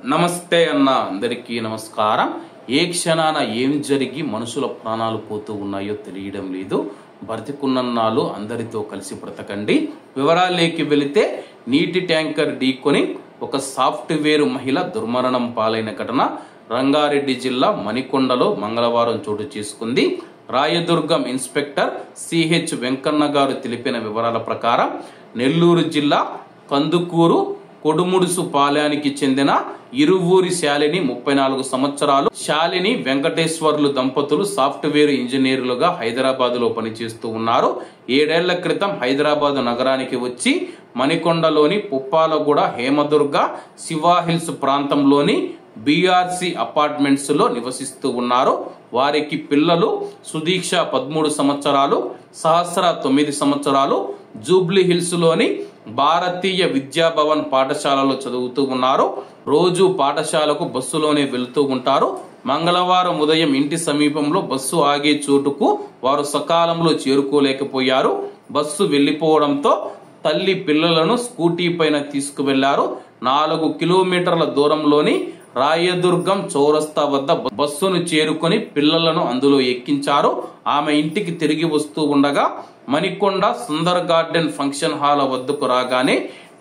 నమస్తే అన్న అందరికీ నమస్కారం. ఏ క్షణాన ఏం జరిగి మనుషుల ప్రాణాలు పోతూ ఉన్నాయో తెలియడం లేదు. బ్రతికున్నన్నాళ్ళు అందరితో కలిసి బ్రతకండి. వివరాలేకి వెళితే నీటి ట్యాంకర్ ఢీకొని ఒక సాఫ్ట్వేర్ మహిళ దుర్మరణం పాలైన ఘటన రంగారెడ్డి జిల్లా మణికొండలో మంగళవారం చోటు చేసుకుంది. రాయదుర్గం ఇన్స్పెక్టర్ సిహెచ్ వెంకన్న గారు తెలిపిన వివరాల ప్రకారం నెల్లూరు జిల్లా కందుకూరు కొడుముడుసు పాలెనికి చెందిన ఇరువూరి శాలిని 34 సంవత్సరాలు శాలిని వెంకటేశ్వర్లు దంపతులు సాఫ్ట్వేర్ ఇంజనీర్లుగా హైదరాబాద్ లో పనిచేస్తూ ఉన్నారు. 7 ఏళ్ల క్రితం హైదరాబాద్ నగరానికి వచ్చి మణికొండలోని పుప్పాలగూడ, హేమదుర్గ, శివాహిల్స్ ప్రాంతంలోని BRC అపార్ట్మెంట్స్ లో నివసిస్తూ ఉన్నారు. వారికి పిల్లలు సుదీక్ష 13 సంవత్సరాలు, సహస్ర 9 సంవత్సరాలు జూబ్లీ హిల్స్ లోని భారతీయ విద్యాభవన్ పాఠశాలలో చదువుతూ ఉన్నారు. రోజు పాఠశాలకు బస్సులోనే వెళ్తూ ఉంటారు. మంగళవారం ఉదయం ఇంటి సమీపంలో బస్సు ఆగే చోటుకు వారు సకాలంలో చేరుకోలేకపోయారు. బస్సు వెళ్లిపోవడంతో తల్లి పిల్లలను స్కూటీ పైన తీసుకువెళ్లారు. 4 కిలోమీటర్ల దూరంలోని రాయదుర్గం చౌరస్తా వద్ద బస్సును చేరుకొని పిల్లలను అందులో ఎక్కించారు. ఆమె ఇంటికి తిరిగి వస్తూ ఉండగా Manikonda Sundar garden function hall వద్దకు రాగానే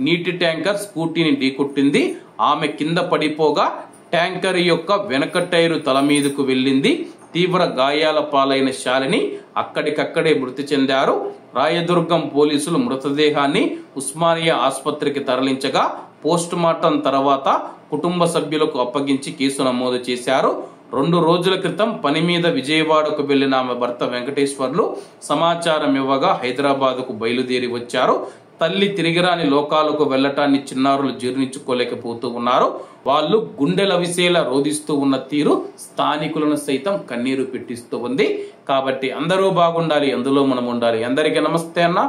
నీటి ట్యాంకర్ స్కూటీని ఢీకొట్టింది. ఆమె కింద పడిపోగా ట్యాంకర్ యొక్క వెనక టైరు తల మీదకు వెళ్ళింది. తీవ్ర గాయాల పాలైన శాలిని అక్కడికక్కడే మృతి చెందారు. రాయదుర్గం పోలీసులు మృతదేహాన్ని ఉస్మానియా ఆసుపత్రికి తరలించగా పోస్ట్ మార్టం తర్వాత కుటుంబ సభ్యులకు అప్పగించి కేసు నమోదు చేశారు. 2 రోజుల క్రితం పని మీద విజయవాడకు వెళ్లిన ఆమె భర్త వెంకటేశ్వర్లు సమాచారం ఇవ్వగా హైదరాబాద్ కు బయలుదేరి వచ్చారు. తల్లి తిరిగిరాని లోకాలకు వెళ్లటాన్ని చిన్నారులు జీర్ణించుకోలేకపోతూ ఉన్నారు. వాళ్ళు గుండెలవిసేలా రోధిస్తూ ఉన్న తీరు స్థానికులను సైతం కన్నీరు పెట్టిస్తూ ఉంది. కాబట్టి అందరూ బాగుండాలి, అందులో మనం ఉండాలి. అందరికీ నమస్తే అన్న.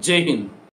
జై హింద్.